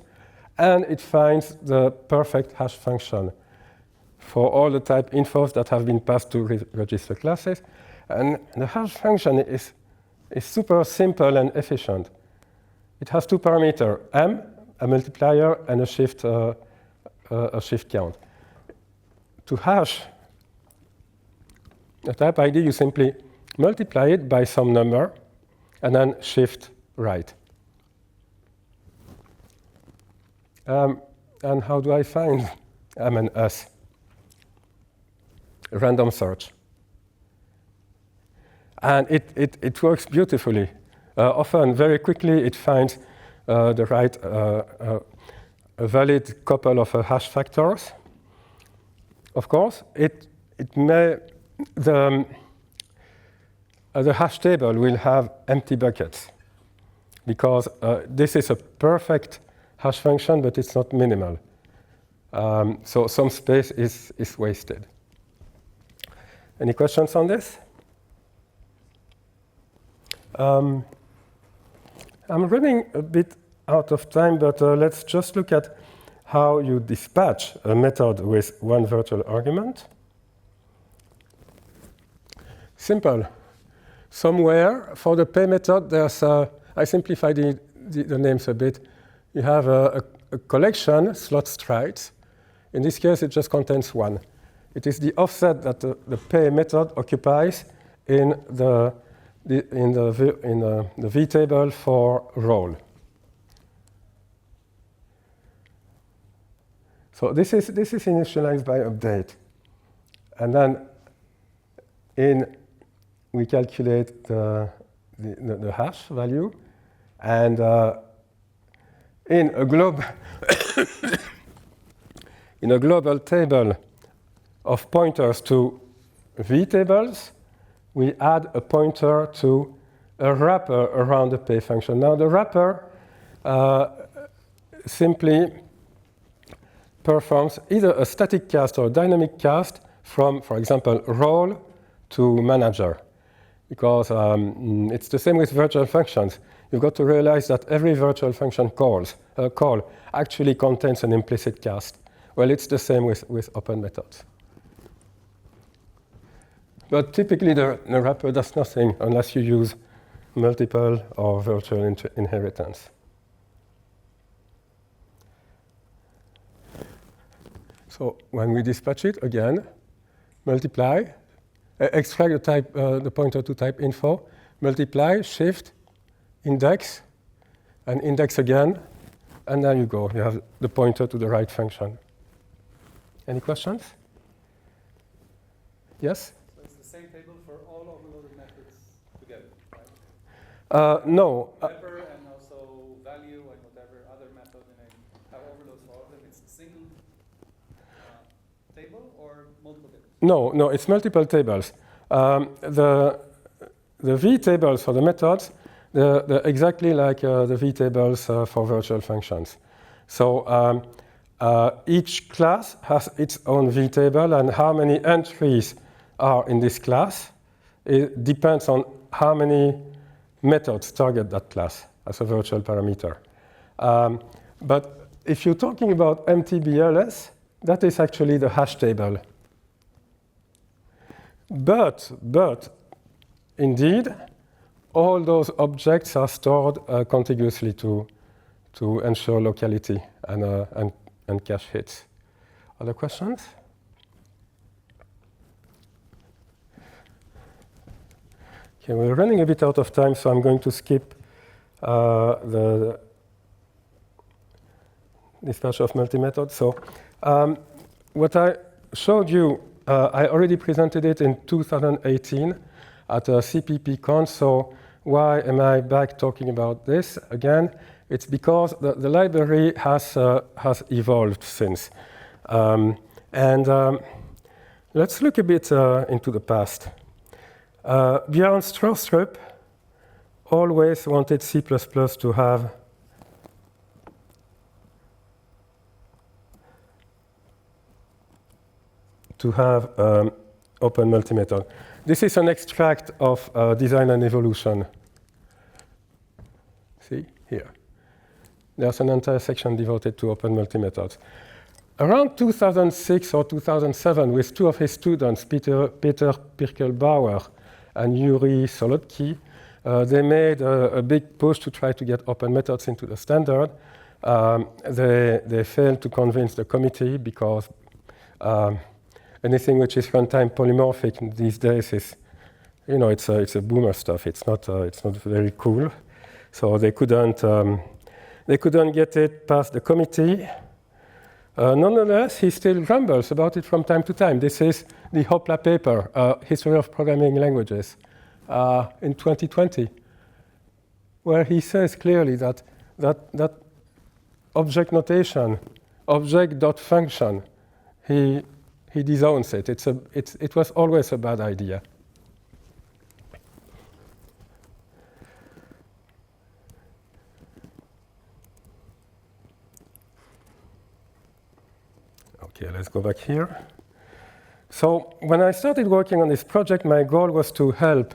and it finds the perfect hash function for all the type infos that have been passed to register classes. And the hash function is super simple and efficient. It has two parameters, m, a multiplier, and a shift count. To hash a type ID, you simply multiply it by some number, and then shift right. And how do I find m and s? Random search. And it works beautifully. Often, very quickly, it finds the right a valid couple of hash factors. Of course, the hash table will have empty buckets because this is a perfect hash function, but it's not minimal. So some space is wasted. Any questions on this? I'm running a bit out of time, but let's just look at how you dispatch a method with one virtual argument. Simple. Somewhere, for the pay method, there's I simplified the names a bit. You have a collection, slot strides. In this case, it just contains one. It is the offset that the pay method occupies in the V table for role. So this is initialized by update, and then we calculate the hash value, and in a global table of pointers to V tables, we add a pointer to a wrapper around the pay function. Now the wrapper simply performs either a static cast or a dynamic cast from, for example, role to manager. Because it's the same with virtual functions. You've got to realize that every virtual function call actually contains an implicit cast. Well, it's the same with open methods. But typically, the wrapper does nothing unless you use multiple or virtual inheritance. So when we dispatch it, again, multiply, extract the pointer to type info, multiply, shift, index, and index again, and there you go. You have the pointer to the right function. Any questions? Yes? So it's the same table for all overloaded methods together, right? No. Wrapper and also value and whatever other method have overloads for all of them. It's a single table or multiple tables? No, it's multiple tables. The V tables for the methods, they're exactly like the V tables for virtual functions. So each class has its own V table, and how many entries are in this class, it depends on how many methods target that class as a virtual parameter. But if you're talking about MTBLS, that is actually the hash table. But indeed, all those objects are stored contiguously to ensure locality and cache hits. Other questions? Okay, we're running a bit out of time, so I'm going to skip the dispatch of multi-method. So what I showed you, I already presented it in 2018 at a CPPCon. So why am I back talking about this again? It's because the library has evolved since. Let's look a bit into the past. Björn Stroustrup always wanted C++ to have open multi-method. This is an extract of Design and Evolution. See, here. There's an entire section devoted to open multi-methods. Around 2006 or 2007, with two of his students, Peter Pirkelbauer and Yuri Solodky, they made a big push to try to get open methods into the standard. They failed to convince the committee because anything which is runtime polymorphic these days is, it's a boomer stuff. It's not very cool. So they couldn't get it past the committee. Nonetheless, he still grumbles about it from time to time. This is the Hopla paper, History of Programming Languages, in 2020, where he says clearly that object notation, object.function, he disowns it. It was always a bad idea. Okay, let's go back here. So when I started working on this project, my goal was to help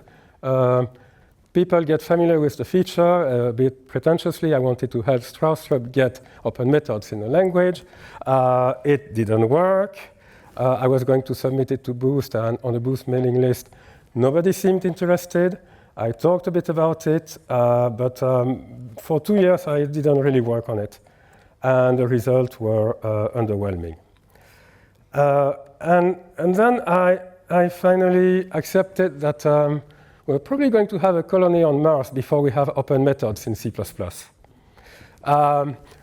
people get familiar with the feature. A bit pretentiously, I wanted to help Stroustrup get open methods in the language. It didn't work. I was going to submit it to Boost, and on the Boost mailing list, nobody seemed interested. I talked a bit about it, but for 2 years I didn't really work on it. And the results were underwhelming. And then I finally accepted that we're probably going to have a colony on Mars before we have open methods in C++.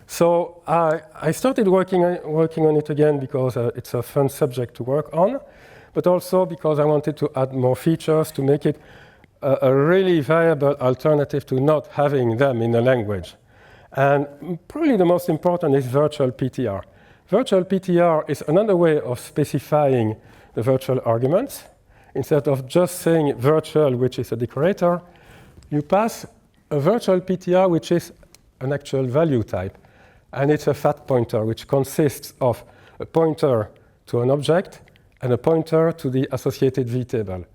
So I started working on it again because it's a fun subject to work on, but also because I wanted to add more features to make it a really viable alternative to not having them in a language. And probably the most important is virtual PTR. Virtual PTR is another way of specifying the virtual arguments. Instead of just saying virtual, which is a decorator, you pass a virtual PTR, which is an actual value type. And it's a fat pointer, which consists of a pointer to an object and a pointer to the associated vtable.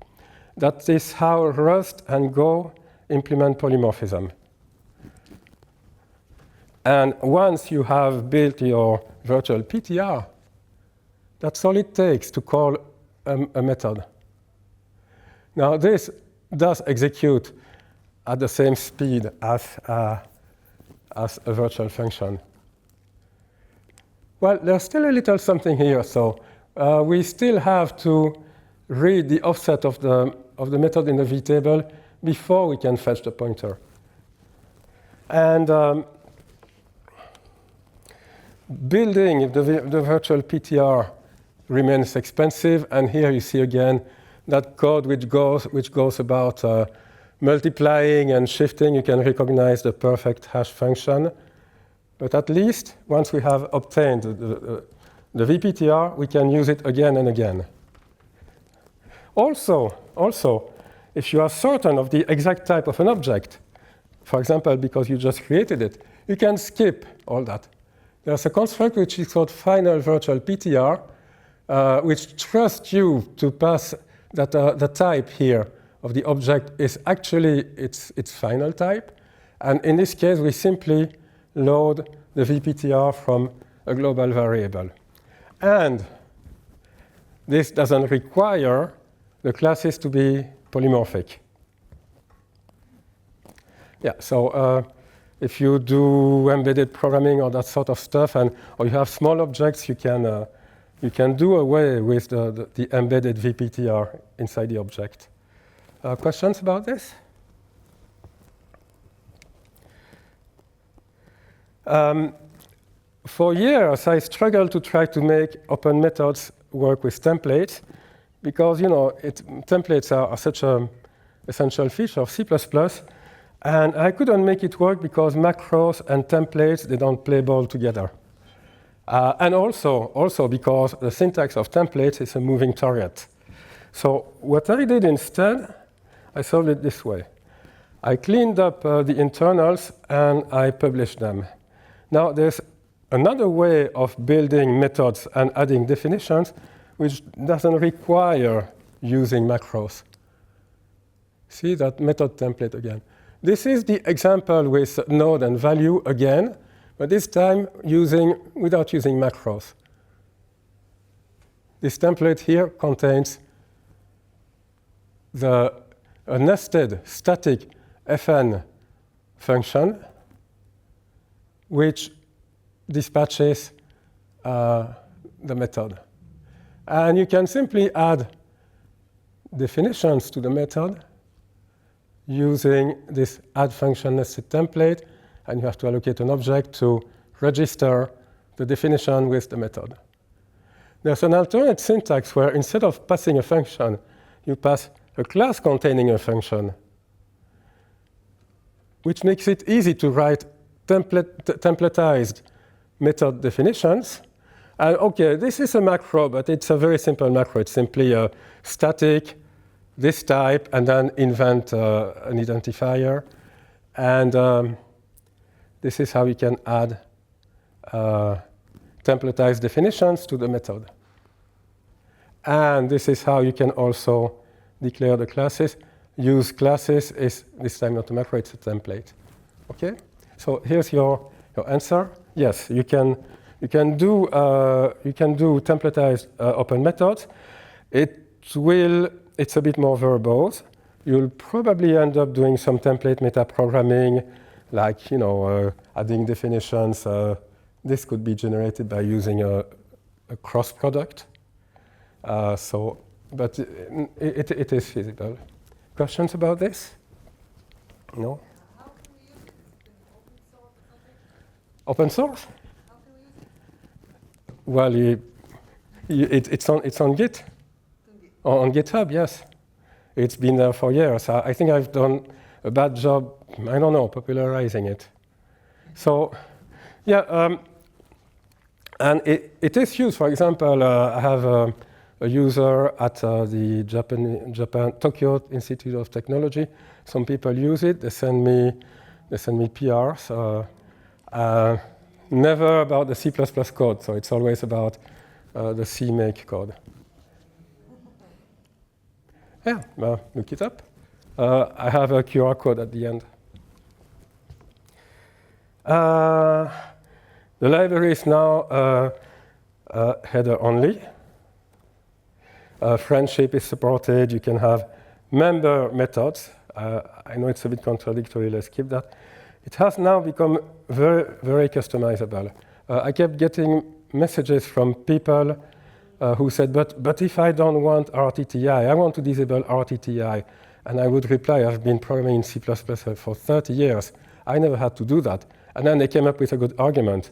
That is how Rust and Go implement polymorphism. And once you have built your virtual PTR, that's all it takes to call a method. Now, this does execute at the same speed as a virtual function. Well, there's still a little something here. So we still have to read the offset of the method in the vtable before we can fetch the pointer. And building the virtual PTR remains expensive. And here you see again that code which goes about multiplying and shifting. You can recognize the perfect hash function. But at least once we have obtained the VPTR, we can use it again and again. Also, if you are certain of the exact type of an object, for example, because you just created it, you can skip all that. There's a construct which is called final virtual PTR, which trusts you to pass that the type here of the object is actually its final type. And in this case, we simply load the VPTR from a global variable. And this doesn't require the classes to be polymorphic. Yeah, so if you do embedded programming or that sort of stuff, or you have small objects, you can do away with the embedded VPTR inside the object. Questions about this? For years, I struggled to try to make open methods work with templates because, templates are such an essential feature of C++. And I couldn't make it work because macros and templates, they don't play ball together. And also because the syntax of templates is a moving target. So what I did instead, I solved it this way. I cleaned up the internals and I published them. Now, there's another way of building methods and adding definitions which doesn't require using macros. See that method template again. This is the example with node and value again, but this time without using macros. This template here contains a nested static fn function which dispatches the method. And you can simply add definitions to the method using this add function nested template, and you have to allocate an object to register the definition with the method. There's an alternate syntax where instead of passing a function, you pass a class containing a function, which makes it easy to write templatized method definitions. And OK, this is a macro, but it's a very simple macro. It's simply a static, this type, and then invent an identifier. And this is how you can add templatized definitions to the method. And this is how you can also declare the classes. Use classes is this time not a macro, it's a template. OK? So here's your answer. Yes, you can do templatized open methods. It's a bit more verbose, you'll probably end up doing some template metaprogramming, like adding definitions. This could be generated by using a cross product. But it is feasible. Questions about this? No? How can we use it? Is it open source or something? Open source? How can we use it? Well, it's on Git. On GitHub, yes. It's been there for years. I think I've done a bad job, I don't know, popularizing it. So, yeah, and it is used. For example, I have a user at the Japan Tokyo Institute of Technology. Some people use it. They send me PRs. Never about the C++ code, so it's always about the CMake code. Yeah, look it up. I have a QR code at the end. The library is now header only. Friendship is supported. You can have member methods. I know it's a bit contradictory. Let's keep that. It has now become very, very customizable. I kept getting messages from people who said, but if I don't want RTTI, I want to disable RTTI. And I would reply, I've been programming in C++ for 30 years. I never had to do that. And then they came up with a good argument.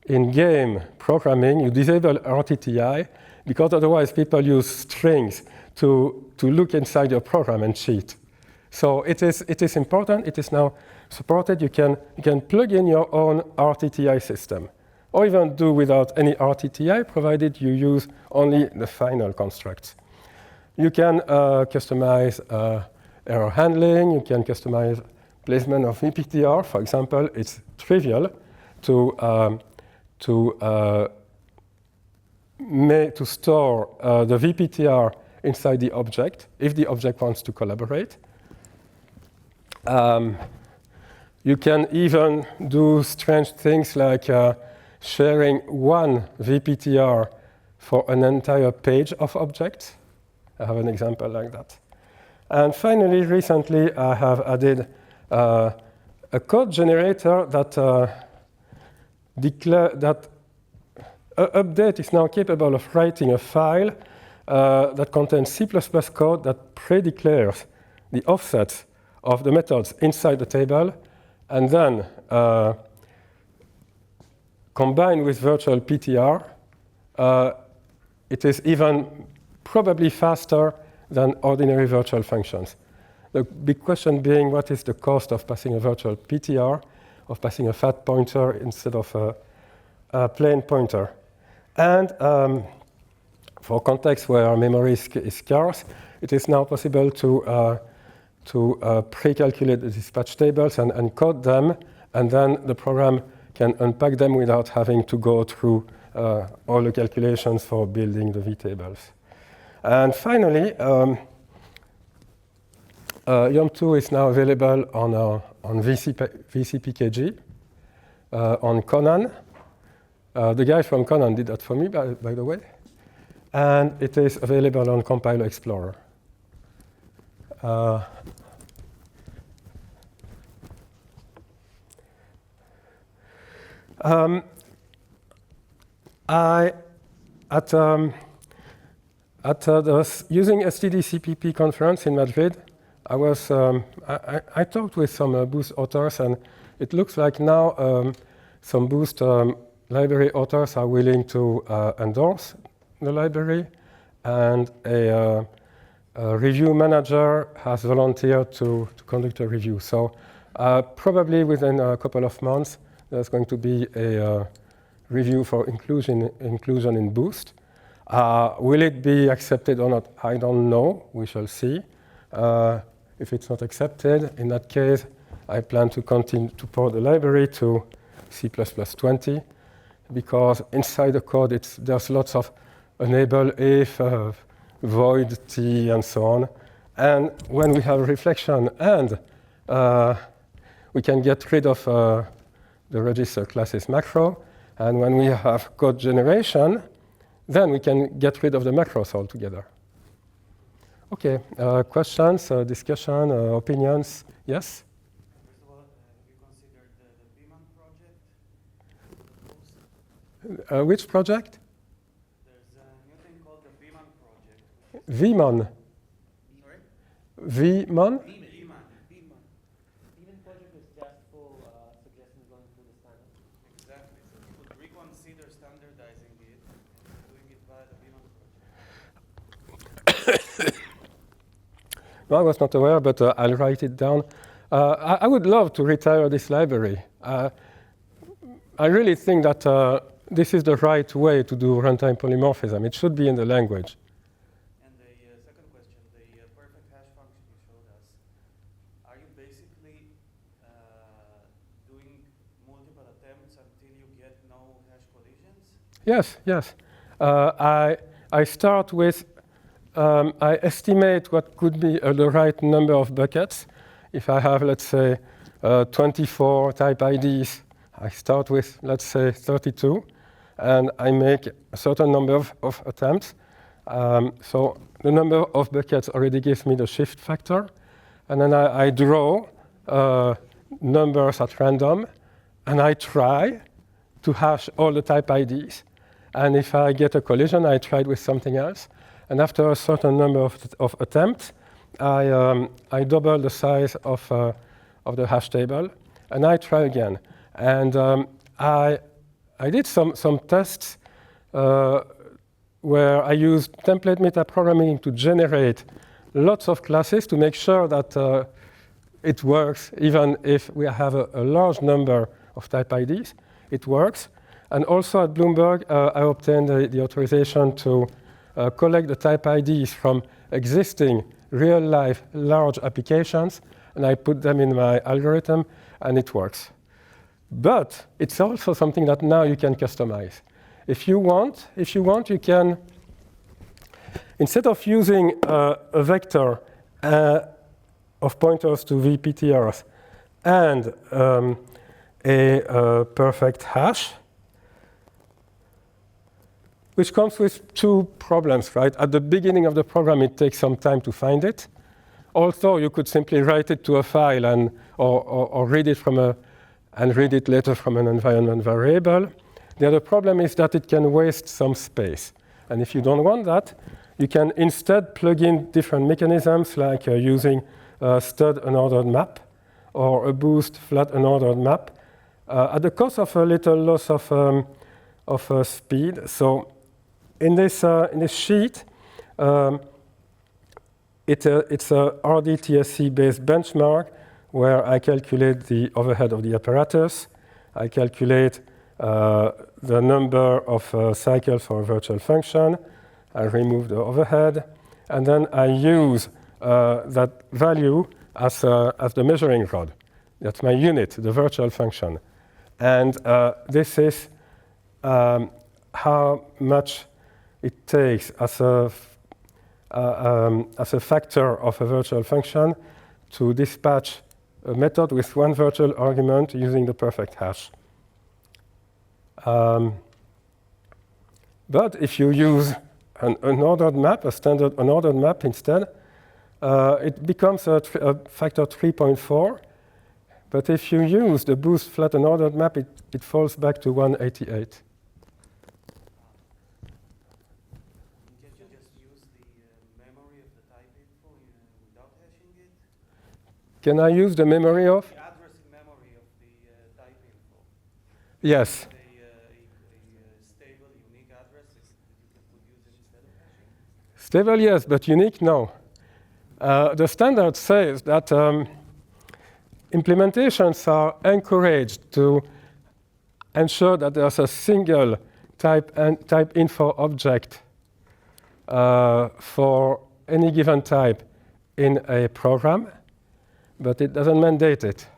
In game programming, you disable RTTI because otherwise people use strings to look inside your program and cheat. So it is important. It is now supported. You can plug in your own RTTI system, or even do without any RTTI, provided you use only the final constructs. You can customize error handling. You can customize placement of VPTR. For example, it's trivial to store the VPTR inside the object if the object wants to collaborate. You can even do strange things like sharing one VPTR for an entire page of objects. I have an example like that. And finally, recently, I have added a code generator that update is now capable of writing a file that contains C++ code that pre-declares the offsets of the methods inside the table, and then combined with virtual PTR, it is even probably faster than ordinary virtual functions. The big question being, what is the cost of passing a virtual PTR, of passing a fat pointer instead of a plain pointer? And for contexts where memory is scarce, it is now possible to pre-calculate the dispatch tables and encode them, and then the program can unpack them without having to go through all the calculations for building the vtables. And finally, YOMM2 is now available on VCPKG, on Conan. The guy from Conan did that for me, by the way. And it is available on Compiler Explorer. Using STD-CPP conference in Madrid, I talked with some Boost authors, and it looks like now some Boost library authors are willing to endorse the library, and a review manager has volunteered to conduct a review. So probably within a couple of months, there's going to be a review for inclusion in Boost. Will it be accepted or not? I don't know. We shall see. If it's not accepted, in that case, I plan to continue to port the library to C++20, because inside the code, there's lots of enable if, void t, and so on. And when we have reflection and we can get rid of the register classes macro, and when we have code generation, then we can get rid of the macros altogether. Okay, questions, discussion, opinions? Yes? First of all, have you considered the VMAN project? Which project? There's a new thing called the VMAN project. VMON. Sorry? VMON? VMAN. Even project is just for suggestions going through the standard. Exactly. So you could reconsider standardizing it and doing it via the VMAN project. No, I was not aware, but I'll write it down. I would love to retire this library. I really think that this is the right way to do runtime polymorphism. It should be in the language. And the second question, the perfect hash function you showed us, are you basically doing multiple attempts until you get no hash collisions? Yes, yes. I start with, I estimate what could be the right number of buckets. If I have, let's say, 24 type IDs, I start with, let's say, 32, and I make a certain number of attempts. So the number of buckets already gives me the shift factor. And then I draw numbers at random, and I try to hash all the type IDs. And if I get a collision, I try it with something else. And after a certain number of attempts, I double the size of the hash table, and I try again. And I did some tests where I used template metaprogramming to generate lots of classes to make sure that it works, even if we have a large number of type IDs. It works. And also at Bloomberg, I obtained the authorization to collect the type IDs from existing real-life large applications, and I put them in my algorithm, and it works. But it's also something that now you can customize. If you want, you can, instead of using a vector of pointers to VPTRs and a perfect hash, which comes with two problems, right? At the beginning of the program, it takes some time to find it. Also, you could simply write it to a file and or read it and read it later from an environment variable. The other problem is that it can waste some space. And if you don't want that, you can instead plug in different mechanisms, like using a stud unordered map or a boost flat unordered map, at the cost of a little loss of speed. So in this sheet, it's a RDTSC-based benchmark where I calculate the overhead of the apparatus. I calculate the number of cycles for a virtual function. I remove the overhead. And then I use that value as the measuring rod. That's my unit, the virtual function. And this is how much it takes as a factor of a virtual function to dispatch a method with one virtual argument using the perfect hash. But if you use an unordered map, a standard unordered map instead, it becomes a factor 3.4. But if you use the boost flat unordered map, it falls back to 188. Can you just use the memory of the type info without hashing it? Can I use the memory of? The addressing memory of the type info. Yes. A stable, unique address that you could use instead of hashing? Stable, yes, but unique, no. The standard says that implementations are encouraged to ensure that there's a single type info object for any given type in a program, but it doesn't mandate it.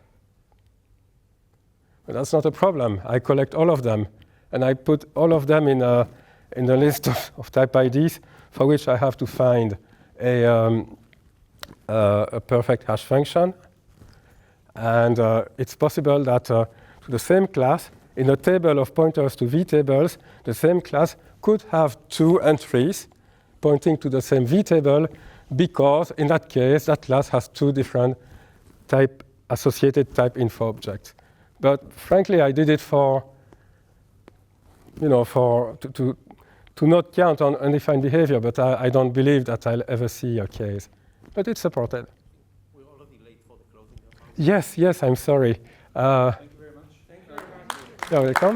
But that's not a problem. I collect all of them, and I put all of them in the list of type IDs for which I have to find a perfect hash function. And it's possible that to the same class, in a table of pointers to vtables, the same class could have two entries pointing to the same vtable, because in that case, that class has two different associated type info objects. But frankly, I did it for, to not count on undefined behavior, but I don't believe that I'll ever see a case. But it's supported. We're already late for the closing. Yes, I'm sorry. Thank you very much. Thank you very much. You're welcome.